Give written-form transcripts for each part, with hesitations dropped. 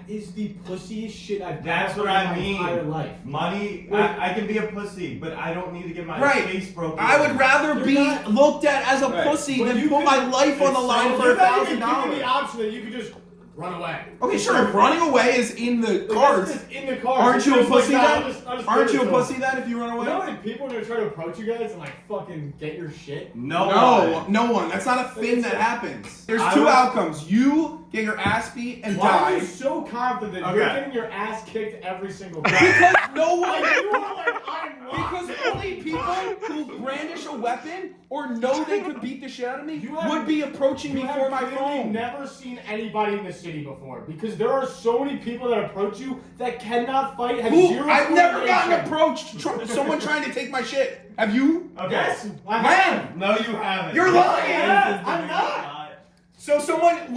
is the pussiest shit I've That's done what I mean. my entire life. Money, I can be a pussy, but I don't need to get my face broken. I would rather be looked at as a pussy than put my life on the line for $1,000. Give me the option that you could just run away. Okay, sure. If running away is in the cards, in the cards, aren't you a pussy then? I'll just Aren't you a pussy then if you run away? You know how many people are gonna try to approach you guys and like fucking get your shit? No one. That's not a thing that happens. There's two outcomes. You get your ass beat and die. Why are you so confident you're getting your ass kicked every single time? Because no one. You are like, I'm not. Because only people who brandish a weapon or know they could beat the shit out of me would be approaching me for my phone. I've never seen anybody in the city before because there are so many people that approach you that cannot fight. I've never gotten approached. Someone trying to take my shit. Have you? Okay. Yes, I have. No, you haven't. You're lying. I'm not. So someone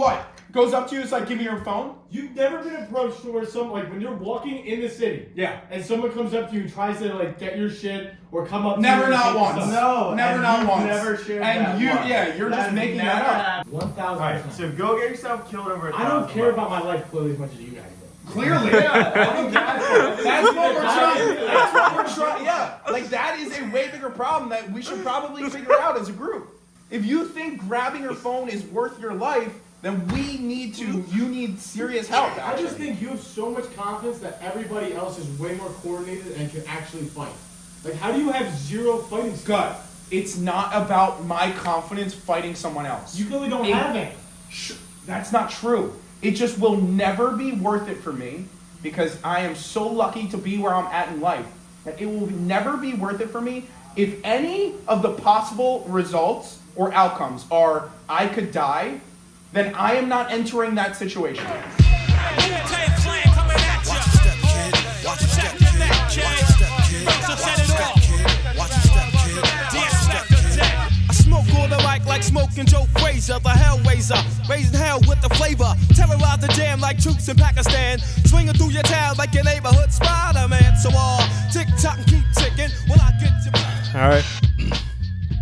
goes up to you? It's like, give me your phone. You've never been approached to where when you're walking in the city, and someone comes up to you and tries to like get your shit or come up. Never, to you not once. Stuff. Not once. Never shared and that. You're just making that up. 1,000%. Right, so go get yourself killed over $1,000. I don't care about my life clearly as much as you guys do. Clearly, that's what we're trying. Yeah, like that is a way bigger problem that we should probably figure out as a group. If you think grabbing your phone is worth your life, then you need serious help. I just think you have so much confidence that everybody else is way more coordinated and can actually fight. Like, how do you have zero fighting skills? Gut. It's not about my confidence fighting someone else. You clearly don't have any. That's not true. It just will never be worth it for me because I am so lucky to be where I'm at in life that it will never be worth it for me if any of the possible results or outcomes are I could die, then I am not entering that situation. I smoke all the like smoking Joe Frazier, the Hellraiser, raising hell with the flavor, terrorize the jam like troops in Pakistan, swinging through your town like your neighborhood Spider-Man. So tick tock and keep ticking while I get you. All right.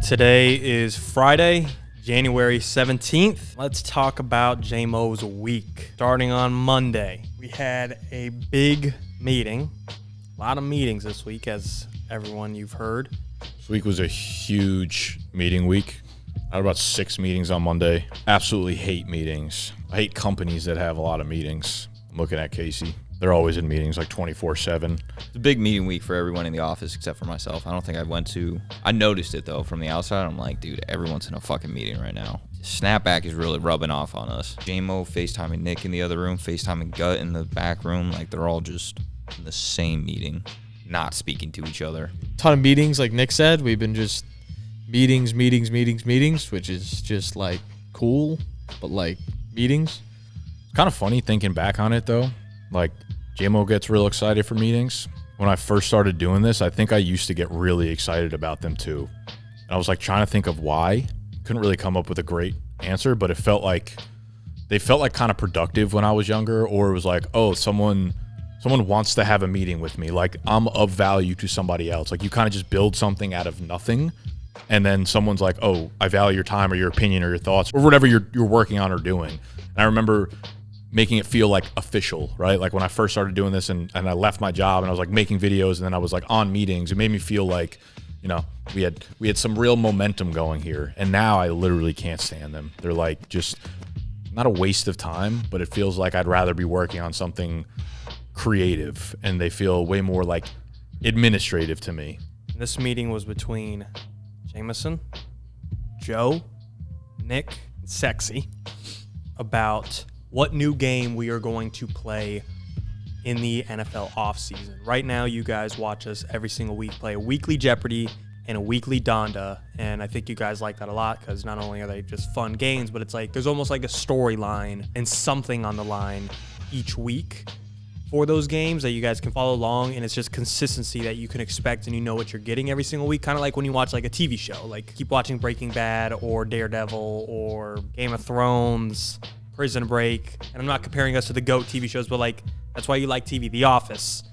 Today is Friday, January 17th. Let's talk about J-Mo's week. Starting on Monday, we had a big meeting. A lot of meetings this week, as everyone you've heard. This week was a huge meeting week. I had about 6 meetings on Monday. Absolutely hate meetings. I hate companies that have a lot of meetings. I'm looking at Casey. They're always in meetings like 24/7. It's a big meeting week for everyone in the office except for myself. I don't think I noticed it though from the outside. I'm like, dude, everyone's in a fucking meeting right now. Snapback is really rubbing off on us. J-Mo FaceTiming Nick in the other room, FaceTiming Gut in the back room. Like they're all just in the same meeting, not speaking to each other. Ton of meetings, like Nick said. We've been just meetings, which is just like cool, but like meetings. It's kind of funny thinking back on it though. Like J-Mo gets real excited for meetings. When I first started doing this, I think I used to get really excited about them too. And I was like trying to think of why. Couldn't really come up with a great answer, but they felt like kind of productive when I was younger, or it was like, oh, someone wants to have a meeting with me. Like I'm of value to somebody else. Like you kind of just build something out of nothing. And then someone's like, oh, I value your time or your opinion or your thoughts or whatever you're working on or doing. And I remember making it feel like official, right? Like when I first started doing this and I left my job and I was like making videos and then I was like on meetings, it made me feel like, you know, we had some real momentum going here. And now I literally can't stand them. They're like just not a waste of time, but it feels like I'd rather be working on something creative, and they feel way more like administrative to me. This meeting was between Jameson, Joe, Nick, and Sexy about what new game we are going to play in the NFL offseason. Right now, you guys watch us every single week play a weekly Jeopardy and a weekly Donda, and I think you guys like that a lot because not only are they just fun games, but it's like there's almost like a storyline and something on the line each week for those games that you guys can follow along, and it's just consistency that you can expect and you know what you're getting every single week, kind of like when you watch like a TV show. Like keep watching Breaking Bad or Daredevil or Game of Thrones, Prison Break, and I'm not comparing us to the GOAT TV shows, but like that's why you like TV. The Office,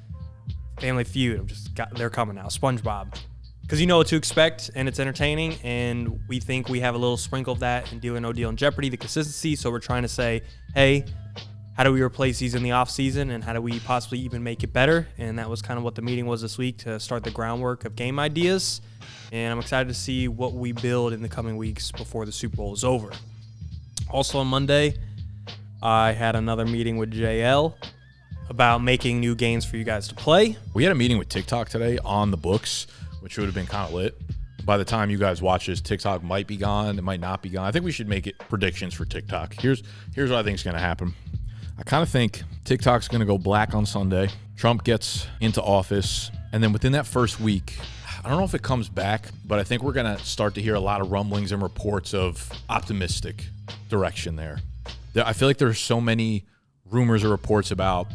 Family Feud, they're coming now, SpongeBob, because you know what to expect and it's entertaining, and we think we have a little sprinkle of that in Deal or No Deal and Jeopardy, the consistency. So we're trying to say, hey, how do we replace these in the off season, and how do we possibly even make it better? And that was kind of what the meeting was this week, to start the groundwork of game ideas. And I'm excited to see what we build in the coming weeks before the Super Bowl is over. Also on Monday, I had another meeting with JL about making new games for you guys to play. We had a meeting with TikTok today on the books, which would have been kind of lit. By the time you guys watch this, TikTok might be gone. It might not be gone. I think we should make it predictions for TikTok. Here's what I think is going to happen. I kind of think TikTok's going to go black on Sunday. Trump gets into office. And then within that first week, I don't know if it comes back, but I think we're going to start to hear a lot of rumblings and reports of optimistic direction there. I feel like there's so many rumors or reports about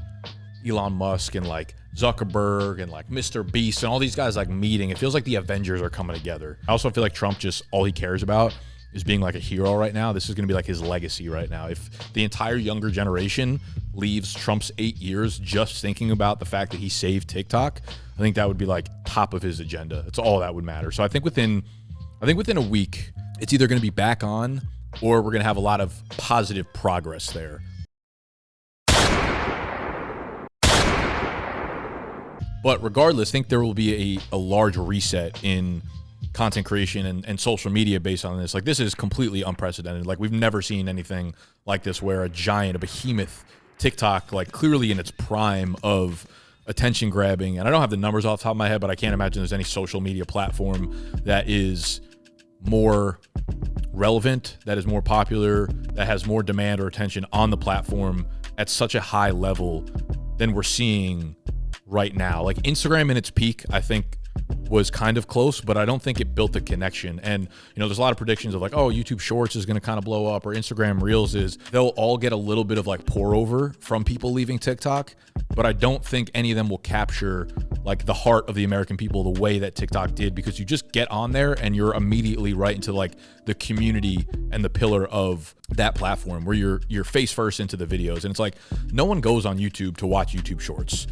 Elon Musk and like Zuckerberg and like Mr. Beast and all these guys like meeting. It feels like the Avengers are coming together. I also feel like Trump, just all he cares about is being like a hero right now. This is going to be like his legacy right now. If the entire younger generation leaves Trump's 8 years just thinking about the fact that he saved TikTok, I think that would be like top of his agenda. It's all that would matter. So I think within a week, it's either going to be back on or we're going to have a lot of positive progress there. But regardless, I think there will be a large reset in content creation and social media based on this. Like, this is completely unprecedented. Like, we've never seen anything like this, where a behemoth TikTok, like clearly in its prime of attention grabbing. And I don't have the numbers off the top of my head, but I can't imagine there's any social media platform that is more relevant, that is more popular, that has more demand or attention on the platform at such a high level than we're seeing right now. Like, Instagram in its peak, I think, was kind of close, but I don't think it built the connection. And, you know, there's a lot of predictions of like, oh, YouTube Shorts is going to kind of blow up, or Instagram Reels is. They'll all get a little bit of like pour over from people leaving TikTok, but I don't think any of them will capture like the heart of the American people the way that TikTok did, because you just get on there and you're immediately right into like the community and the pillar of that platform, where you're face first into the videos. And it's like, no one goes on YouTube to watch YouTube Shorts.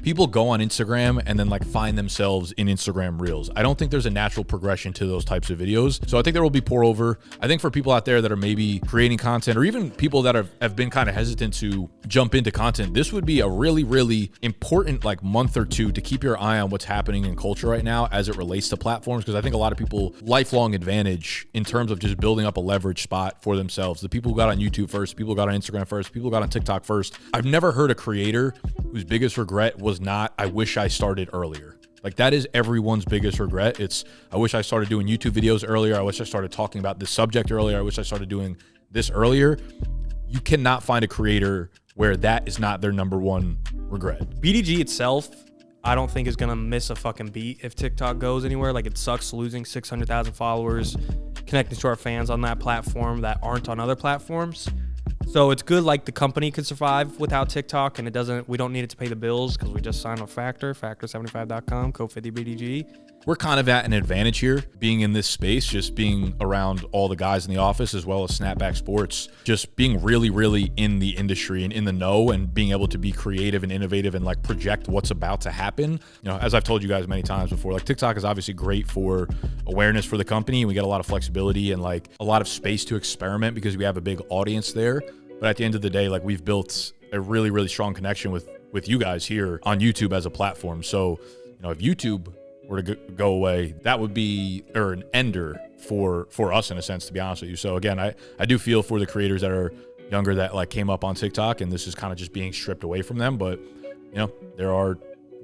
People go on Instagram and then like find themselves in Instagram Reels. I don't think there's a natural progression to those types of videos. So I think there will be pour over. I think for people out there that are maybe creating content, or even people that have been kind of hesitant to jump into content, this would be a really, really important like month or two to keep your eye on what's happening in culture right now as it relates to platforms. Because I think a lot of people, lifelong advantage in terms of just building up a leverage spot for themselves. The people who got on YouTube first, people who got on Instagram first, people who got on TikTok first. I've never heard a creator whose biggest regret was not, I wish I started earlier. Like, that is everyone's biggest regret. It's, I wish I started doing YouTube videos earlier. I wish I started talking about this subject earlier. I wish I started doing this earlier. You cannot find a creator where that is not their number one regret. BDG itself, I don't think is going to miss a fucking beat if TikTok goes anywhere. Like, it sucks losing 600,000 followers, connecting to our fans on that platform that aren't on other platforms. So it's good, like, the company could survive without TikTok, and we don't need it to pay the bills, because we just signed with Factor75.com, code 50BDGE. We're kind of at an advantage here, being in this space, just being around all the guys in the office, as well as Snapback Sports, just being really, really in the industry and in the know, and being able to be creative and innovative and like project what's about to happen. You know, as I've told you guys many times before, like, TikTok is obviously great for awareness for the company. We get a lot of flexibility and like a lot of space to experiment because we have a big audience there. But at the end of the day, like, we've built a really, really strong connection with you guys here on YouTube as a platform. So, you know, if YouTube were to go away, that would be an ender for us, in a sense, to be honest with you. So again, I do feel for the creators that are younger that like came up on TikTok, and this is kind of just being stripped away from them. But, you know, there are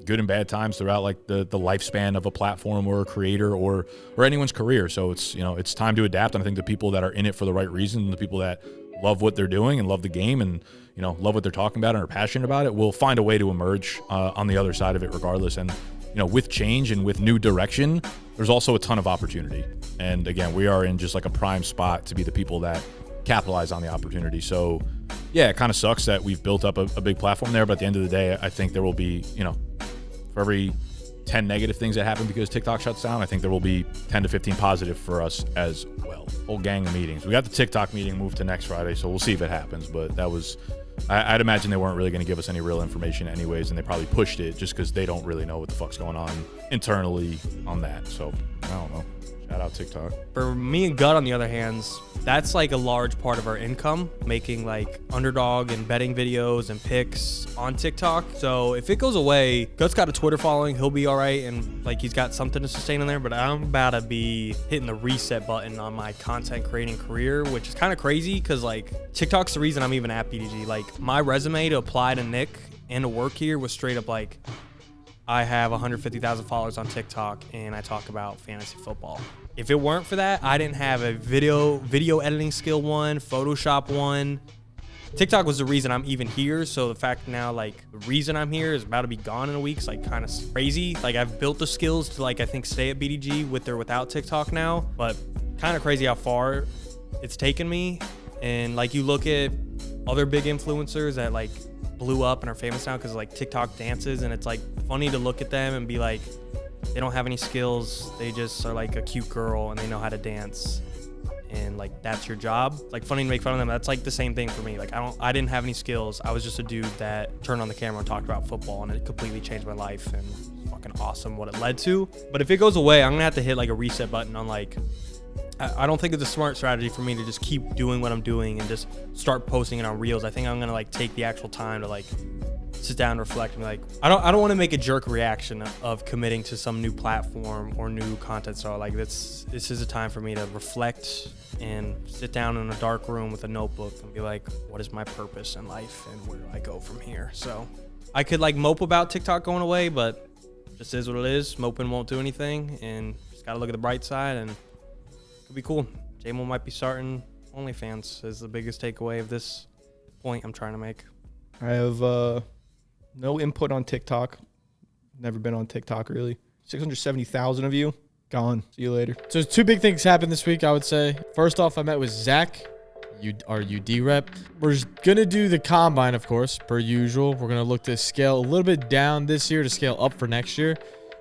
good and bad times throughout like the lifespan of a platform or a creator or anyone's career. So it's, you know, it's time to adapt. And I think the people that are in it for the right reason, the people that love what they're doing and love the game and, you know, love what they're talking about and are passionate about it, will find a way to emerge on the other side of it regardless. And, you know, with change and with new direction, there's also a ton of opportunity. And again, we are in just like a prime spot to be the people that capitalize on the opportunity. So yeah, it kind of sucks that we've built up a big platform there, but at the end of the day, I think there will be, you know, for every 10 negative things that happen because TikTok shuts down, I think there will be 10 to 15 positive for us as well. Whole gang of meetings. We got the TikTok meeting moved to next Friday, so we'll see if it happens. But that was, I'd imagine they weren't really going to give us any real information anyways, and they probably pushed it just because they don't really know what the fuck's going on internally on that. So I don't know. Shout out TikTok. For me and Gut, on the other hands, that's like a large part of our income, making like underdog and betting videos and picks on TikTok. So if it goes away, Gut's got a Twitter following, he'll be all right, and like he's got something to sustain in there, but I'm about to be hitting the reset button on my content creating career, which is kind of crazy because like TikTok's the reason I'm even at BDG. Like my resume to apply to Nick and to work here was straight up like, I have 150,000 followers on TikTok and I talk about fantasy football. If it weren't for that, I didn't have a video editing skill one, Photoshop one. TikTok was the reason I'm even here. So the fact now, like the reason I'm here is about to be gone in a week. It's like kind of crazy. Like I've built the skills to like, I think stay at BDG with or without TikTok now, but kind of crazy how far it's taken me. And like you look at other big influencers that like blew up and are famous now because like TikTok dances, and it's like funny to look at them and be like, they don't have any skills, they just are like a cute girl and they know how to dance, and like that's your job. It's like funny to make fun of them. That's like the same thing for me. Like I didn't have any skills. I was just a dude that turned on the camera and talked about football, and it completely changed my life, and it's fucking awesome what it led to. But if it goes away, I'm gonna have to hit like a reset button on like, I don't think it's a smart strategy for me to just keep doing what I'm doing and just start posting it on Reels. I think I'm gonna like take the actual time to like sit down and reflect and be like, I don't want to make a jerk reaction of committing to some new platform or new content. So like this is a time for me to reflect and sit down in a dark room with a notebook and be like, what is my purpose in life and where do I go from here? So I could like mope about TikTok going away, but just is what it is. Moping won't do anything, and just gotta look at the bright side, and it'll be cool. J-Mo might be starting OnlyFans is the biggest takeaway of this point I'm trying to make. I have no input on TikTok. Never been on TikTok, really. 670,000 of you, gone. See you later. So two big things happened this week, I would say. First off, I met with Zach, our UD rep. We're going to do the combine, of course, per usual. We're going to look to scale a little bit down this year to scale up for next year.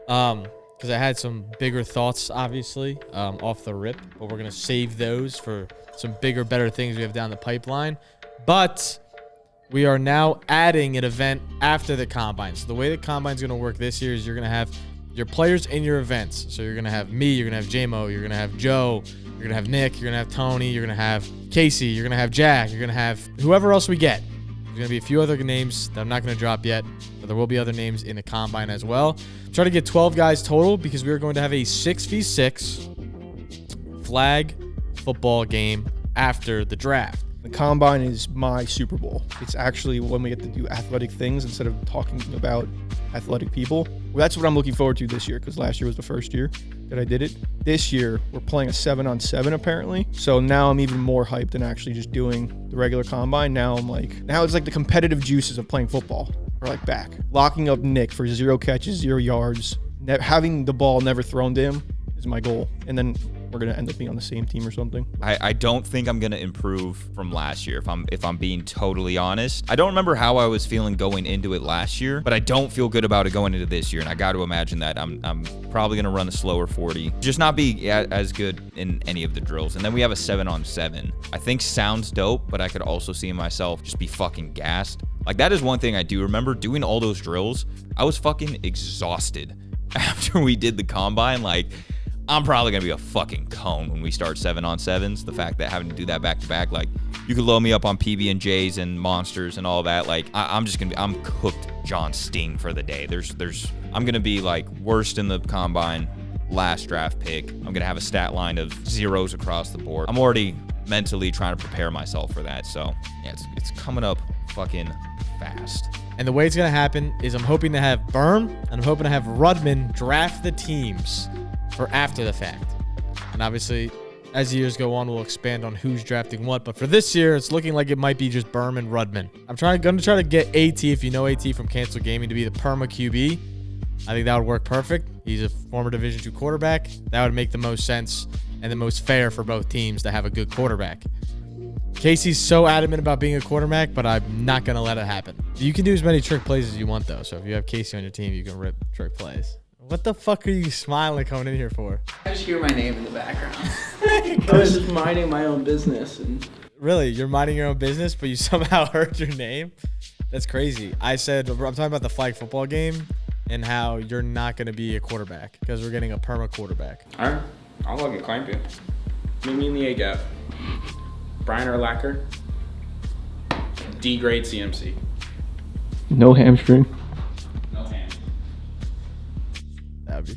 Because I had some bigger thoughts, obviously, off the rip. But we're going to save those for some bigger, better things we have down the pipeline. But we are now adding an event after the combine. So the way the combine is going to work this year is you're going to have your players in your events. So you're going to have me, you're going to have J-Mo, you're going to have Joe, you're going to have Nick, you're going to have Tony, you're going to have Casey, you're going to have Jack, you're going to have whoever else we get. There's going to be a few other names that I'm not going to drop yet, but there will be other names in the combine as well. Try to get 12 guys total because we're going to have a 6v6 flag football game after the draft. The combine is my Super Bowl. It's actually when we get to do athletic things instead of talking about athletic people. Well, that's what I'm looking forward to this year, because last year was the first year that I did it. This year, we're playing a 7-on-7 apparently. So now I'm even more hyped than actually just doing the regular combine. Now it's like the competitive juices of playing football are like back. Locking up Nick for 0 catches, 0 yards, having the ball never thrown to him is my goal. And then we're gonna end up being on the same team or something. I don't think I'm gonna improve from last year, if I'm being totally honest. I don't remember how I was feeling going into it last year, but I don't feel good about it going into this year. And I got to imagine that I'm probably gonna run a slower 40, just not be as good in any of the drills. And then we have a 7-on-7. I think sounds dope, but I could also see myself just be fucking gassed. Like that is one thing I do remember doing all those drills. I was fucking exhausted after we did the combine. Like, I'm probably going to be a fucking cone when we start 7-on-7s. The fact that having to do that back to back, like you could load me up on PB&Js and monsters and all that. Like I'm just going to be, I'm cooked John Sting for the day. I'm going to be like worst in the combine, last draft pick. I'm going to have a stat line of zeros across the board. I'm already mentally trying to prepare myself for that. So yeah, it's coming up fucking fast. And the way it's going to happen is I'm hoping to have Berm and I'm hoping to have Rudman draft the teams for after the fact. And obviously, as years go on, we'll expand on who's drafting what. But for this year, it's looking like it might be just Berm and Rudman. I'm going to try to get AT, if you know AT from Cancel Gaming, to be the perma QB. I think that would work perfect. He's a former Division II quarterback. That would make the most sense and the most fair for both teams to have a good quarterback. Casey's so adamant about being a quarterback, but I'm not going to let it happen. You can do as many trick plays as you want, though. So if you have Casey on your team, you can rip trick plays. What the fuck are you smiling coming in here for? I just hear my name in the background. I was just minding my own business. And really? You're minding your own business, but you somehow heard your name? That's crazy. I'm talking about the flag football game and how you're not going to be a quarterback because we're getting a perma quarterback. All right. I'll look at climb you. Meet me in the A gap. Brian Urlacher. D grade CMC. No hamstring. No hand. That'd be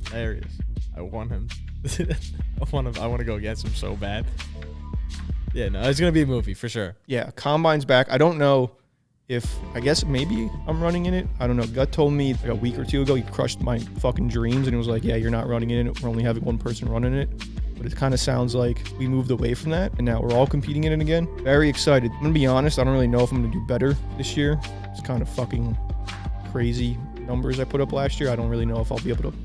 hilarious. I want him. I want to go against him so bad. Yeah, no, it's gonna be a movie for sure. Yeah, Combine's back. I don't know if, I guess maybe I'm running in it. I don't know. Gut told me like a week or two ago he crushed my fucking dreams and it was like, yeah, you're not running in it. We're only having one person running it. But it kind of sounds like we moved away from that and now we're all competing in it again. Very excited. I'm gonna be honest, I don't really know if I'm gonna do better this year. It's kind of fucking crazy numbers I put up last year. I don't really know if I'll be able to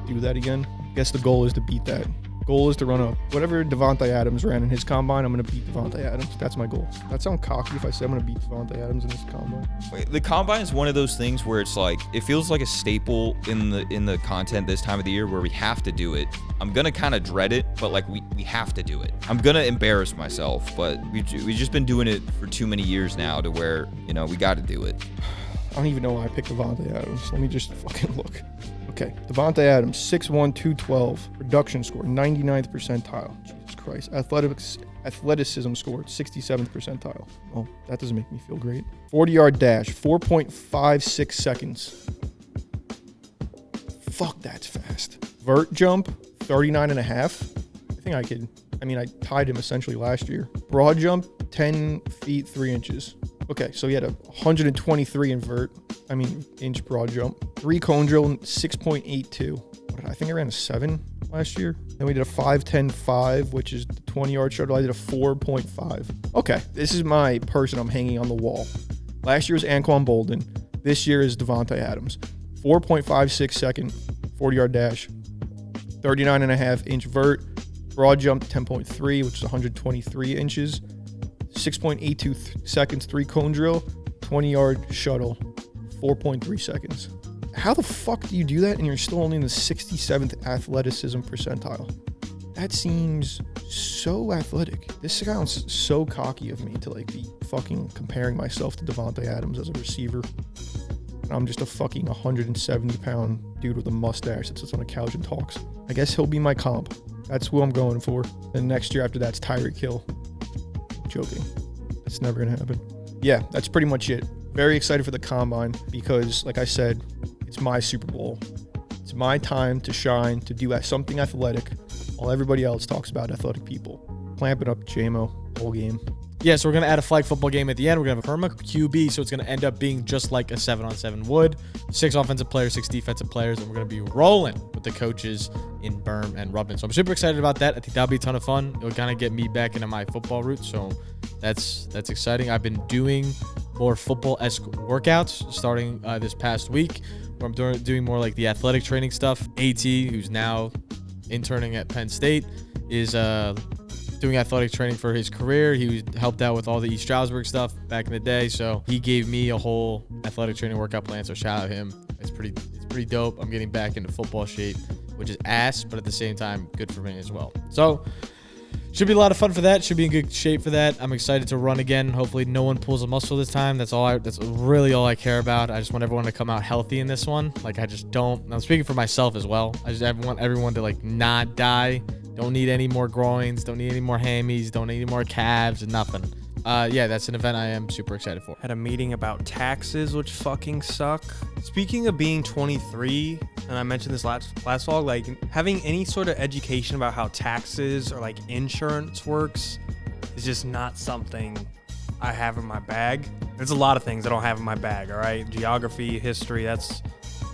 do that again. I guess the goal is to beat that. Goal is to run up whatever Devontae Adams ran in his combine. I'm going to beat Devontae Adams. That's my goal. That sound cocky if I say I'm going to beat Devontae Adams in this combine. The combine is one of those things where it's like it feels like a staple in the content this time of the year where we have to do it. I'm gonna kind of dread it, but like we have to do it. I'm gonna embarrass myself, but we've just been doing it for too many years now to where we got to do it. I don't even know why I picked Devontae Adams. Let me just fucking look. Okay, Devontae Adams, 6'1", 212, production score, 99th percentile. Jesus Christ. Athleticism score, 67th percentile. Oh, that doesn't make me feel great. 40-yard dash, 4.56 seconds. Fuck, that's fast. Vert jump, 39.5. I think I could. I mean, I tied him essentially last year. Broad jump, 10 feet, 3 inches. Okay, so he had a 123 inch broad jump. 3 cone drill, 6.82. I think I ran a 7 last year. Then we did a 5.10.5, which is the 20-yard shuttle. I did a 4.5. Okay, this is my person I'm hanging on the wall. Last year was Anquan Bolden. This year is Devontae Adams. 4.56 second 40-yard dash. 39.5 inch vert. Broad jump 10.3, which is 123 inches. 6.82 seconds 3 cone drill. 20-yard shuttle 4.3 seconds. How the fuck do you do that and you're still only in the 67th athleticism percentile? That seems so athletic. This sounds so cocky of me to like be fucking comparing myself to Devontae Adams as a receiver. And I'm just a fucking 170-pound dude with a mustache that sits on a couch and talks. I guess he'll be my comp. That's who I'm going for. And next year after that's Tyreek Hill. Joking. It's never gonna happen. Yeah, that's pretty much it. Very excited for the combine because, like I said, it's my Super Bowl. It's my time to shine, to do something athletic while everybody else talks about athletic people. Clamp it up, JMO, whole game. Yeah, so we're going to add a flag football game at the end. We're going to have a perma QB, so it's going to end up being just like a 7-on-7 would. 6 offensive players, 6 defensive players, and we're going to be rolling with the coaches in Berm and Rubman. So I'm super excited about that. I think that'll be a ton of fun. It'll kind of get me back into my football roots, so that's exciting. I've been doing more football-esque workouts starting this past week, where I'm doing more like the athletic training stuff. AT, who's now interning at Penn State, is doing athletic training for his career. He helped out with all the East Stroudsburg stuff back in the day, so he gave me a whole athletic training workout plan, so shout out him. It's pretty dope. I'm getting back into football shape, which is ass, but at the same time, good for me as well. So should be a lot of fun for that. Should be in good shape for that. I'm excited to run again. Hopefully no one pulls a muscle this time. That's really all I care about. I just want everyone to come out healthy in this one. Like, I just don't. I'm speaking for myself as well. I want everyone to like not die. Don't need any more groins. Don't need any more hammies. Don't need any more calves. Nothing. Yeah, that's an event I am super excited for. Had a meeting about taxes, which fucking suck. Speaking of being 23, and I mentioned this last vlog, like having any sort of education about how taxes or like insurance works is just not something I have in my bag. There's a lot of things I don't have in my bag, all right? Geography, history, that's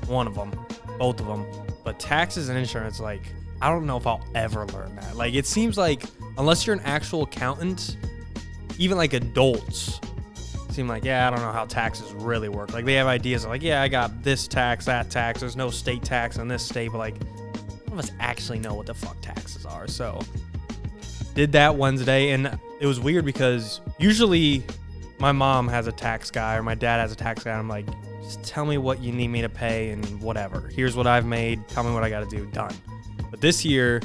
one of them, both of them. But taxes and insurance, like, I don't know if I'll ever learn that. Like, it seems like unless you're an actual accountant, even like adults seem like, yeah, I don't know how taxes really work. Like, they have ideas of like, yeah, I got this tax, that tax. There's no state tax in this state, but like, none of us actually know what the fuck taxes are. So did that Wednesday, and it was weird because usually my mom has a tax guy or my dad has a tax guy. And I'm like, just tell me what you need me to pay and whatever. Here's what I've made. Tell me what I got to do. Done. But this year,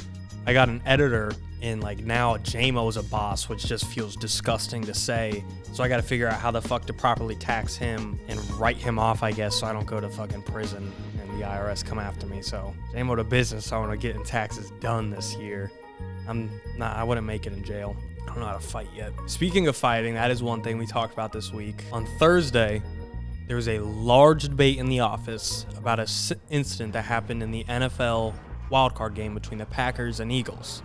I got an editor, and like now JMO's a boss, which just feels disgusting to say. So I got to figure out how the fuck to properly tax him and write him off, I guess, so I don't go to fucking prison and the IRS come after me. So J-Mo to business. I want to get in taxes done this year. I wouldn't make it in jail. I don't know how to fight yet. Speaking of fighting, that is one thing we talked about this week. On Thursday, there was a large debate in the office about an incident that happened in the NFL wildcard game between the Packers and Eagles.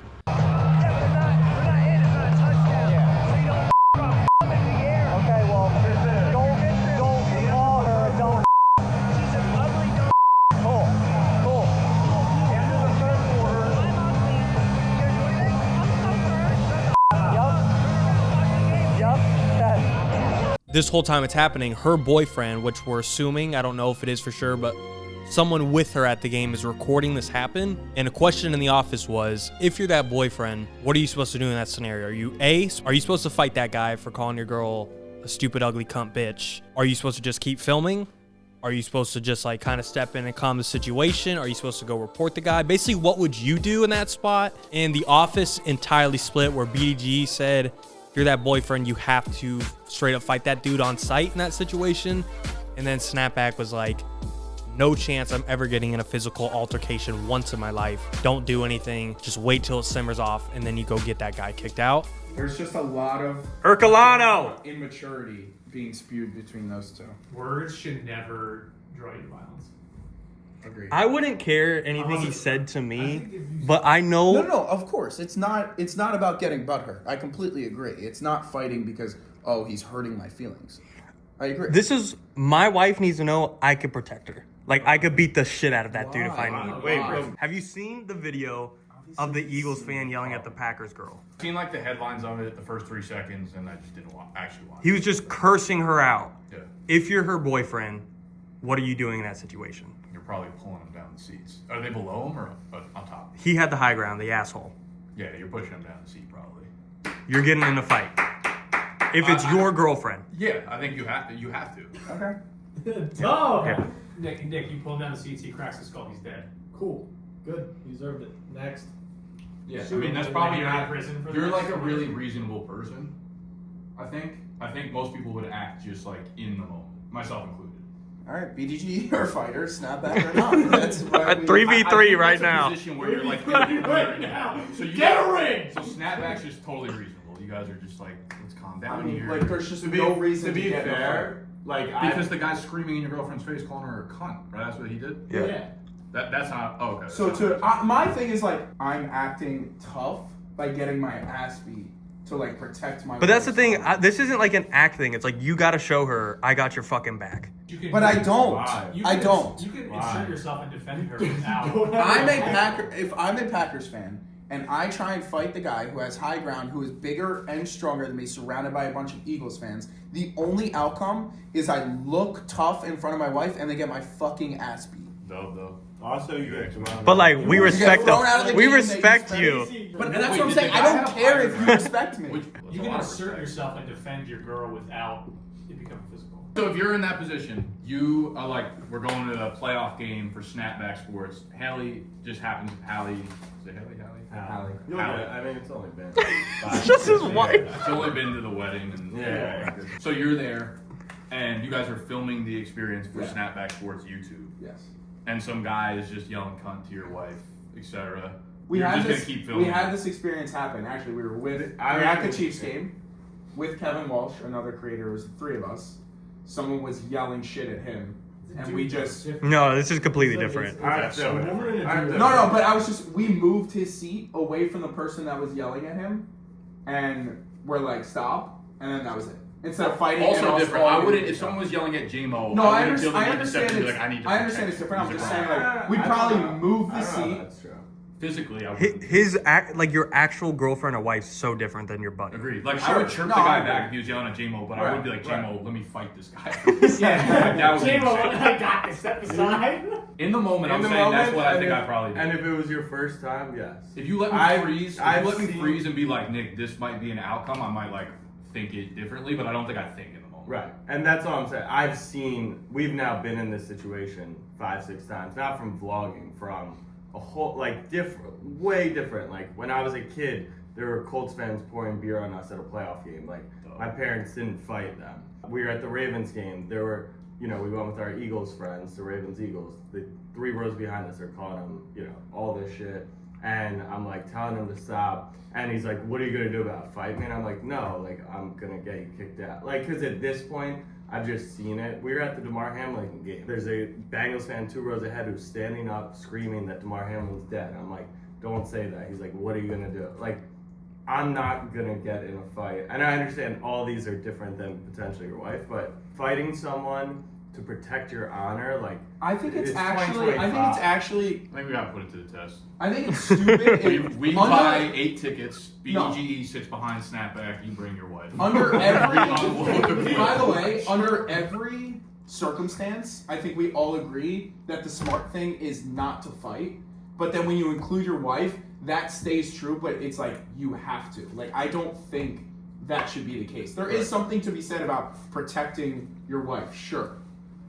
This whole time it's happening, her boyfriend, which we're assuming, I don't know if it is for sure, but someone with her at the game is recording this happen. And a question in the office was, if you're that boyfriend, what are you supposed to do in that scenario? Are you supposed to fight that guy for calling your girl a stupid, ugly cunt bitch? Are you supposed to just keep filming? Are you supposed to just like kind of step in and calm the situation? Are you supposed to go report the guy? Basically, what would you do in that spot? And the office entirely split, where BDGE said, if you're that boyfriend, you have to straight up fight that dude on sight in that situation. And then Snapback was like, no chance I'm ever getting in a physical altercation once in my life. Don't do anything. Just wait till it simmers off, and then you go get that guy kicked out. There's just a lot of Herculano! immaturity being spewed between those two. Words should never draw you to violence. Agreed. I wouldn't care anything he said to me, but I know... No, of course. It's not about getting butthurt. I completely agree. It's not fighting because, oh, he's hurting my feelings. I agree. My wife needs to know I could protect her. Like, I could beat the shit out of that dude if I need. Wait, have you seen the video of the Eagles fan yelling at the Packers girl? I've seen like the headlines of it the first 3 seconds, and I just didn't actually watch. He was just cursing her out. Yeah. If you're her boyfriend, what are you doing in that situation? You're probably pulling them down the seats. Are they below him or on top? He had the high ground, the asshole. Yeah, you're pushing him down the seat probably. You're getting in a fight. If it's your girlfriend. Yeah, I think you have to. Okay. Oh, Yeah. Nick, you pull him down the seats, he cracks his skull, he's dead. Cool. Good. He deserved it. Next. Yeah, Sure, I mean that's but probably you're not. in prison for You're this? like a really reasonable person. I think most people would act just like in the moment, myself included. All right, BDGE or fighter, Snapback or not. That's why we... 3v3 right now. Position where you're like, right now. So you Get a ring. So Snapback's just totally reasonable. You guys are just like, let's calm down I mean, here. like, there's just no reason to be get in a fair. Like, because the guy's screaming in your girlfriend's face, calling her a cunt. Right? That's what he did. Yeah. That's not. Oh, okay. So my thing is like, I'm acting tough by getting my ass beat to like protect my. But that's the thing. This isn't like an act thing. It's like you gotta show her I got your fucking back. But I don't. You I can- don't. You can insert yourself and defend her without. If I'm a Packers fan and I try and fight the guy who has high ground, who is bigger and stronger than me, surrounded by a bunch of Eagles fans, the only outcome is I look tough in front of my wife and they get my fucking ass beat. No. Also, you get But like we respect thrown out of the them. We game, respect they you. But that's what I'm saying. I don't care if you respect me. You can assert yourself and defend your girl without it becoming physical. So if you're in that position, you are like, we're going to a playoff game for Snapback Sports. Hallie just happens. Hallie. Is it Hallie? You'll get it. I mean, it's only been. It's just his wife. It's only been to the wedding. And Yeah. So you're there, and you guys are filming the experience for Snapback Sports YouTube. Yes. And some guy is just yelling cunt to your wife, etc. We You're had just this. gonna keep filming. We had this experience happen. Actually, we were with. I We were at was- the Chiefs game with Kevin Walsh, another creator. It was the 3 of us. Someone was yelling shit at him, and we just. No, this is completely different. No, but I was just. We moved his seat away from the person that was yelling at him, and we're like, stop, and then that was it. Instead of fighting. Also and different. I falling wouldn't. into If each other. someone was yelling at J-Mo, No, I I wouldn't feel the need to understand. step in and be like, I need to I understand it's protect different. I'm you. just saying, like, we'd probably move the seat. That's true. Physically, I would. His act, like your actual girlfriend or wife's so different than your buddy. Agreed. Like Sure. I would chirp No, the guy I agree. back if he was yelling at J-Mo, but I Right, wouldn't be like, J-Mo, right. let me fight this guy. Yeah. That would be J-Mo, sick. I got this. Step aside. In the moment, I'm In the saying that's moment, what I and think if- I probably did. And if it was your first time, yes. If you let me I've- freeze, I've if you let me seen- freeze and be like, Nick, this might be an outcome, I might like think it differently, but I don't think I think in the moment. Right. And that's all I'm saying. We've now been in this situation 5-6 times, not from vlogging, from a whole, like, way different. Like, when I was a kid, there were Colts fans pouring beer on us at a playoff game. Like, my parents didn't fight them. We were at the Ravens game. There were we went with our Eagles friends, the Ravens Eagles. The 3 rows behind us are calling them, all this shit. And I'm like telling him to stop. And he's like, what are you going to do about it? Fight me? And I'm like, no, like I'm going to get you kicked out. Like, because at this point, I've just seen it. We were at the DeMar Hamlin game. There's a Bengals fan 2 rows ahead who's standing up screaming that DeMar Hamlin's dead. I'm like, don't say that. He's like, what are you going to do? Like, I'm not going to get in a fight. And I understand all these are different than potentially your wife, but fighting someone to protect your honor, like, I think it's 2025. actually. I think we gotta put it to the test. I think it's stupid. We buy 8 tickets. BDGE sits behind Snapback. You bring your wife. Under every, by the way, under every circumstance, I think we all agree that the smart thing is not to fight. But then when you include your wife, that stays true. But it's like you have to. Like, I don't think that should be the case. There is something to be said about protecting your wife, sure,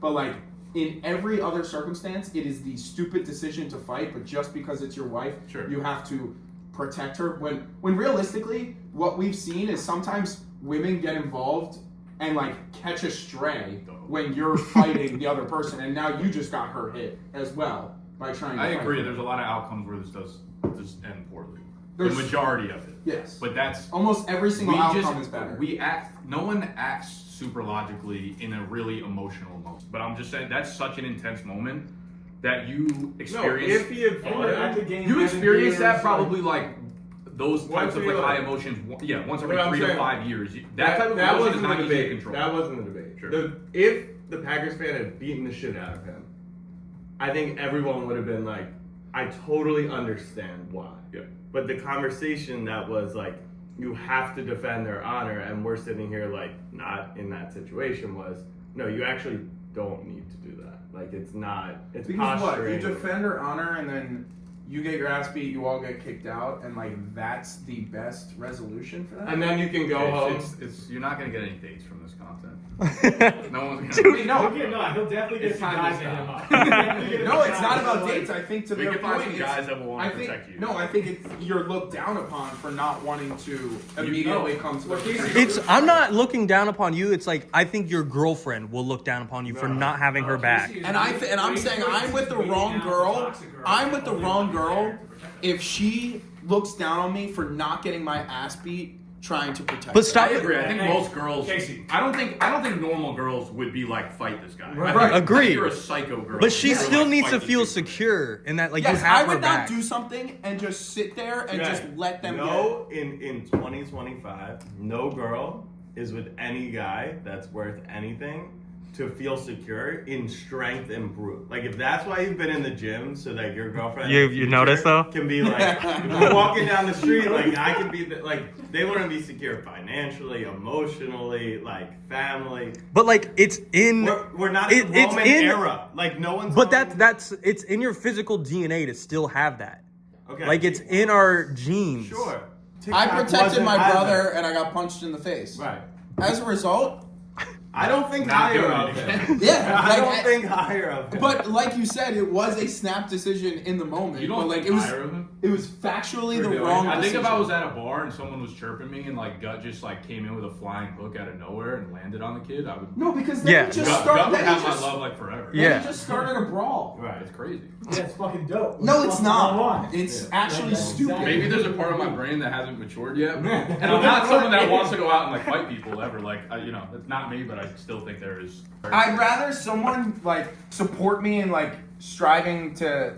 but like, in every other circumstance, it is the stupid decision to fight, but just because it's your wife, you have to protect her. When realistically, what we've seen is sometimes women get involved and like catch a stray when you're fighting the other person, and now you just got her hit as well by trying to I fight agree. her. There's a lot of outcomes where this does end poorly. There's- the majority of it. Yes. But that's Almost every single outcome is better. No one acts super logically in a really emotional moment. But I'm just saying that's such an intense moment that you experience. if he had fought, you experience that probably like those types of like high emotions. Once every But I'm 3 to saying, 5 years. That type of that emotion is wasn't not the easy to debate. control. That wasn't the debate. Sure. If the Packers fan had beaten the shit out of him, I think everyone would have been like, I totally understand why. Yeah. But the conversation that was like, you have to defend their honor, and we're sitting here like not in that situation was, no, you actually don't need to do that. Like, it's not, it's Because what? You posturing. defend her honor and then you get your ass beat, you all get kicked out, and like that's the best resolution for that? And then you can go home. You're not going to get any dates from this content. No one's going Wait, no. He'll definitely get It's some time guys to in him stop. up. No, it's not about dates. I think to We their can find point, some guys that will want I to think, protect you. No, I think it's you're looked down upon for not wanting to immediately come to I'm not looking down upon you. It's like I think your girlfriend will look down upon you for not having her back. And I'm saying I'm with the wrong girl. I'm with the wrong girl if she looks down on me for not getting my ass beat trying to protect But stop I her. agree. I think Hey, most girls. Casey. I don't think normal girls would be like fight this guy. Right. I think Agreed. you're a psycho girl. But she You're still like, needs to fight feel these people. secure in that, like, Yes, you have I would her not back. do something and just sit there and just let them No, in 2025, no girl is with any guy that's worth anything to feel secure in strength and brute. Like, if that's why you've been in the gym, so that your girlfriend You in the future notice, though? can be like, if we're walking down the street, like I can be like, they want to be secure financially, emotionally, like family. But like it's in We're not in the Roman era. Like, no one's. But telling- that's it's in your physical DNA to still have that. okay. Like, it's in our genes. Sure. I TikTok protected wasn't my as brother bad. and I got punched in the face. Right. As a result, I don't think Not higher doing of it him. yeah, I like, don't think higher of him. But like you said, it was a snap decision in the moment. You don't but like think it was, higher of him? it was factually For the doing wrong it. I think decision. if I was at a bar and someone was chirping me and like Gut just like came in with a flying hook out of nowhere and landed on the kid, I would. No, because then Yeah. he just Gut started. would Then have he my just, love like forever. then Yeah. he just started a brawl. Right. It's crazy. Yeah, it's fucking dope. No, What's it's fucking going not. on? It's actually stupid. Maybe there's a part of my brain that hasn't matured yet, and I'm not someone that wants to go out and like fight people ever. Like, that's not me, but I still think there is. I'd rather someone like support me in like striving to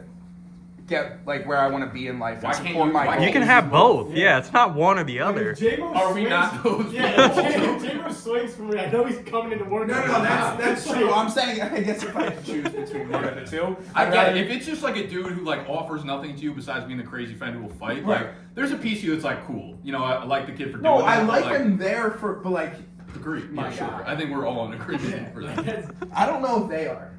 get like where I want to be in life and Why can't support you- my why goals. You can have both. Yeah, it's not one or the other. Are we not those Yeah, J-Mo swings for me. I know he's coming into work. No, that's true. I'm saying I guess if I had to choose between one of the two, I I'd get rather- it. If it's just like a dude who like offers nothing to you besides being the crazy friend who will fight, Right. like there's a piece of you that's like cool. I like the kid for doing No, that. I but, like him there for, but like Agree. My Yeah, sure. God. I think we're all in agreement for that. I don't know if they are.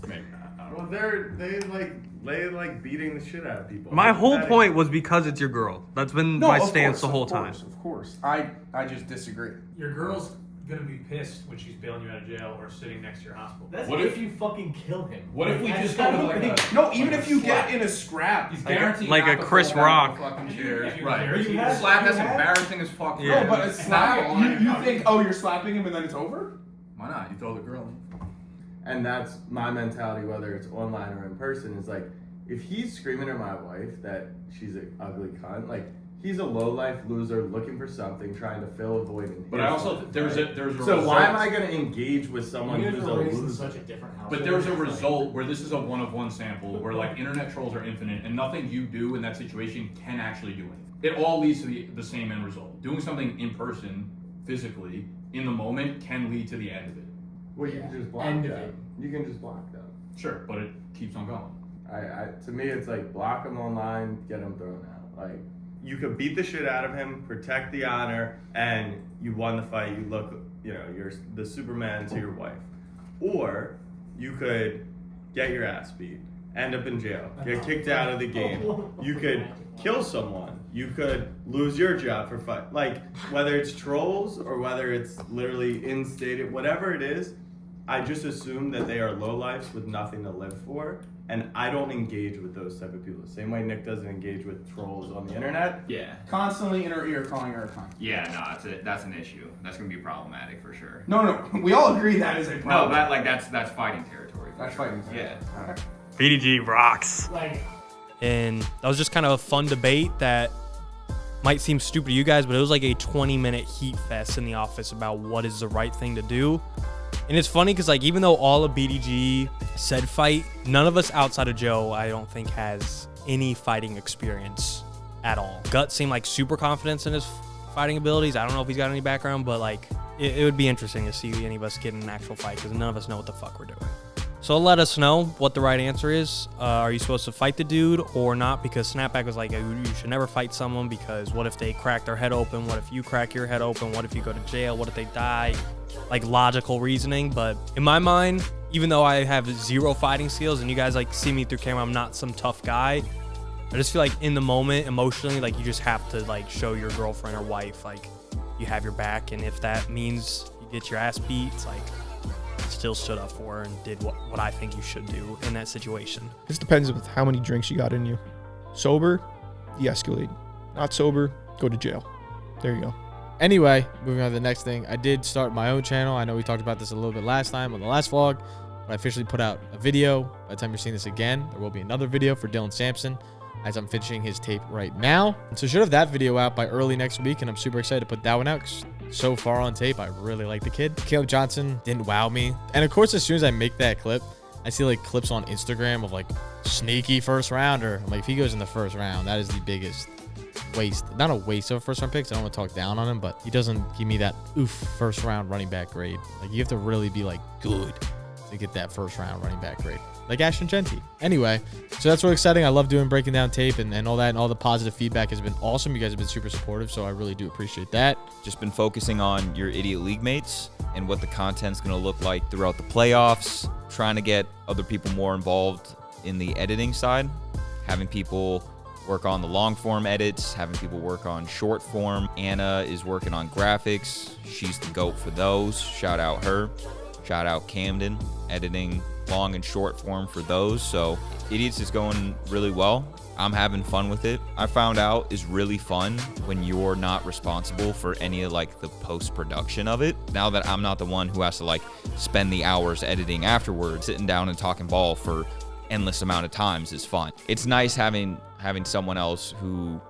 Maybe not. I don't know. Well, they like beating the shit out of people. My whole That- point was because it's your girl. That's been No, my of stance course, the whole of time. course, Of course, I just disagree. Your girl's gonna be pissed when she's bailing you out of jail or sitting next to your hospital. That's What if if you fucking kill him. What if we Like, just I go don't with like think- a No, even if you slap. get in a scrap, He's guaranteed like not a to Chris fall down Rock. the fucking You chair. have- Right. you have- Slap that's you have- embarrassing as fuck. Yeah. no, but a It's slap, not you think, oh, you're slapping him and then it's over? Why not? You throw the girl in. And that's my mentality, whether it's online or in person, is like, if he's screaming at my wife that she's an ugly cunt, like, he's a low-life loser looking for something, trying to fill a void in But his I also life, there's right? a there's a So result. why am I going to engage with someone You guys who's were a raised in loser? such a different household. But there's a result where this is a one-of-one sample where like internet trolls are infinite and nothing you do in that situation can actually do anything. It all leads to the same end result. Doing something in person, physically, in the moment can lead to the end of it. Well, you can just block End of them. it. You can just block them. Sure, but it keeps on going. To me, it's like block them online, get them thrown out. Like, you could beat the shit out of him, protect the honor, and you won the fight. You look, you're the Superman to your wife. Or you could get your ass beat, end up in jail, get kicked out of the game. You could kill someone. You could lose your job for fight. Like, whether it's trolls or whether it's literally instated, whatever it is, I just assume that they are lowlifes with nothing to live for. And I don't engage with those type of people. Same way Nick doesn't engage with trolls on the internet. Yeah. Constantly in her ear calling her a cunt. Yeah, no, that's an issue. That's gonna be problematic for sure. No, we all agree that is a problem. No, that's fighting territory. That's sure. fighting territory. Yeah. All right. BDG rocks. Like, And that was just kind of a fun debate that might seem stupid to you guys, but it was like a 20-minute heat fest in the office about what is the right thing to do. And it's funny because, like, even though all of BDG said fight, none of us outside of Joe, I don't think, has any fighting experience at all. Gut seemed like super confident in his fighting abilities. I don't know if he's got any background, but, like, it would be interesting to see any of us get in an actual fight because none of us know what the fuck we're doing. So let us know what the right answer is. Are you supposed to fight the dude or not? Because Snapback was like, you should never fight someone because what if they crack their head open? What if you crack your head open? What if you go to jail? What if they die? Like logical reasoning. But in my mind, even though I have zero fighting skills and you guys like see me through camera, I'm not some tough guy. I just feel like in the moment, emotionally, like you just have to like show your girlfriend or wife, like you have your back. And if that means you get your ass beat, it's like, still stood up for her and did what I think you should do in that situation. This depends with how many drinks you got in you. Sober, de-escalate. Not sober, go to jail. There you go. Anyway, moving on to the next thing. I did start my own channel. I know we talked about this a little bit last time on the last vlog, but I officially put out a video. By the time you're seeing this again, there will be another video for Dylan Sampson as I'm finishing his tape right now. So should have that video out by early next week, and I'm super excited to put that one out 'cause so far on tape, I really like the kid. Caleb Johnson didn't wow me. And of course, as soon as I make that clip, I see like clips on Instagram of like sneaky first rounder. I'm like, if he goes in the first round, that is the biggest waste. Not a waste of a first round pick, 'cause I don't want to talk down on him, but he doesn't give me that first round running back grade. Like you have to really be like good to get that first round running back grade. Like Ashton Genty. Anyway, so that's really exciting. I love doing breaking down tape and all that, and all the positive feedback has been awesome. You guys have been super supportive, so I really do appreciate that. Just been focusing on your idiot league mates and what the content's going to look like throughout the playoffs, trying to get other people more involved in the editing side, having people work on the long form edits, having people work on short form. Anna is working on graphics. She's the GOAT for those. Shout out her. Shout out Camden, editing long and short form for those. So Idiots is going really well. I'm having fun with it. I found out is really fun when you're not responsible for any of like the post-production of it. Now that I'm not the one who has to like spend the hours editing afterwards, sitting down and talking ball for endless amount of times is fun. It's nice having someone else who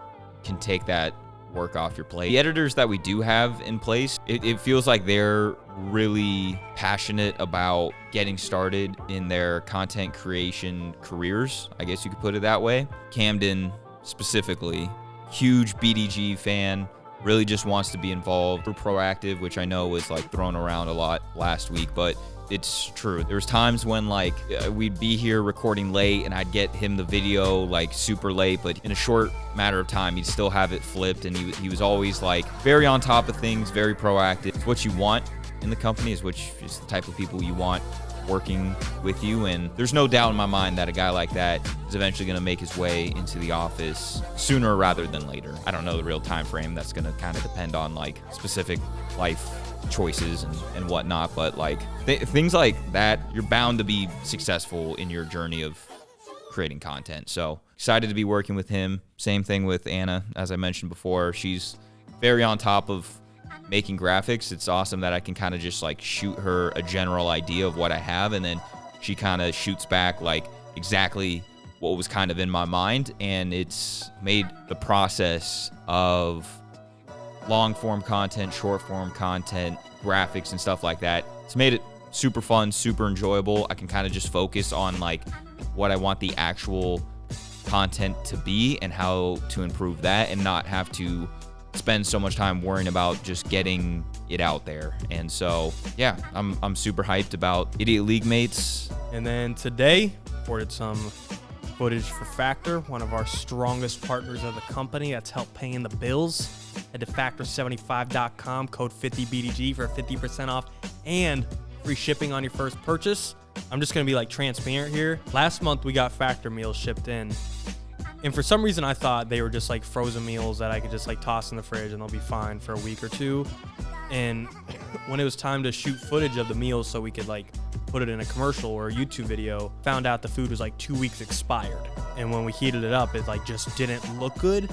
can take that work off your plate. The editors that we do have in place, it feels like they're really passionate about getting started in their content creation careers, I guess you could put it that way. Camden specifically, huge BDG fan, really just wants to be involved. We're proactive, which I know was like thrown around a lot last week, but it's true. There was times when like we'd be here recording late and I'd get him the video like super late, but in a short matter of time, he'd still have it flipped. And he was always like very on top of things, very proactive. It's what you want in the company, is the type of people you want working with you. And there's no doubt in my mind that a guy like that is eventually going to make his way into the office sooner rather than later. I don't know the real time frame. That's going to kind of depend on like specific life choices and whatnot, but like things like that, you're bound to be successful in your journey of creating content. So excited to be working with him. Same thing with Anna, as I mentioned before. She's very on top of making graphics, it's awesome that I can kind of just like shoot her a general idea of what I have, and then she kind of shoots back like exactly what was kind of in my mind, and it's made the process of long form content, short form content, graphics and stuff like that, it's made it super fun, super enjoyable. I can kind of just focus on like what I want the actual content to be and how to improve that, and not have to spend so much time worrying about just getting it out there. And so, yeah, I'm super hyped about Idiot League Mates. And then today, reported some footage for Factor, one of our strongest partners of the company that's helped paying the bills. Head to factor75.com, code 50BDG for 50% off and free shipping on your first purchase. I'm just going to be like transparent here. Last month we got Factor meals shipped in, and for some reason I thought they were just like frozen meals that I could just like toss in the fridge and they'll be fine for a week or two. And when it was time to shoot footage of the meals so we could like put it in a commercial or a YouTube video, found out the food was like 2 weeks expired. And when we heated it up, it like just didn't look good.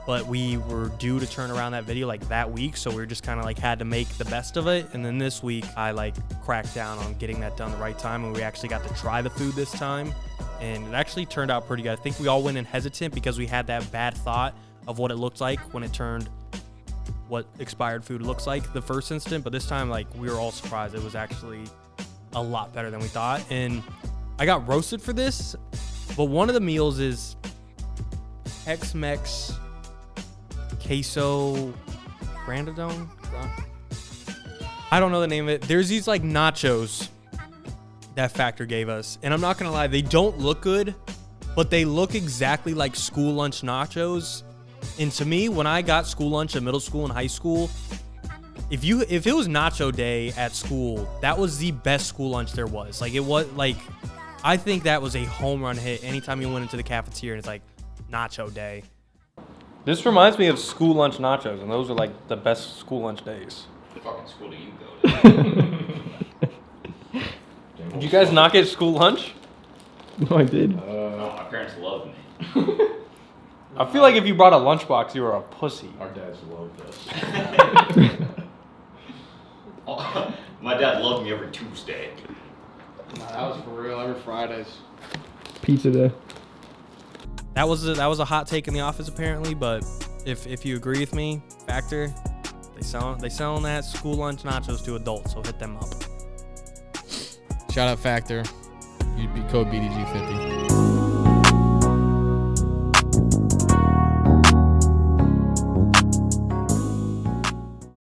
But we were due to turn around that video like that week, so we were just kind of like had to make the best of it. And then this week I like cracked down on getting that done the right time, and we actually got to try the food this time, and it actually turned out pretty good. I think we all went in hesitant because we had that bad thought of what it looked like when it turned what expired food looks like the first instant, but this time like we were all surprised. It was actually a lot better than we thought, and I got roasted for this, but one of the meals is Tex-Mex queso grandadone. I don't know the name of it. There's these like nachos that Factor gave us, and I'm not gonna lie, they don't look good, but they look exactly like school lunch nachos. And to me, when I got school lunch in middle school and high school, if it was nacho day at school, that was the best school lunch there was. Like, it was like, I think that was a home run hit anytime you went into the cafeteria and it's like nacho day. This reminds me of school lunch nachos, and those are like the best school lunch days. What fucking school do you go to? Did you guys not get school lunch? No, I did. No, my parents loved me. I feel like if you brought a lunchbox, you were a pussy. Our dads loved us. My dad loved me every Tuesday. Nah, that was for real. Every Fridays. Pizza day. That was a hot take in the office apparently, but if you agree with me, Factor, they selling that school lunch nachos to adults, so hit them up. Shout out Factor. You'd be code BDG50.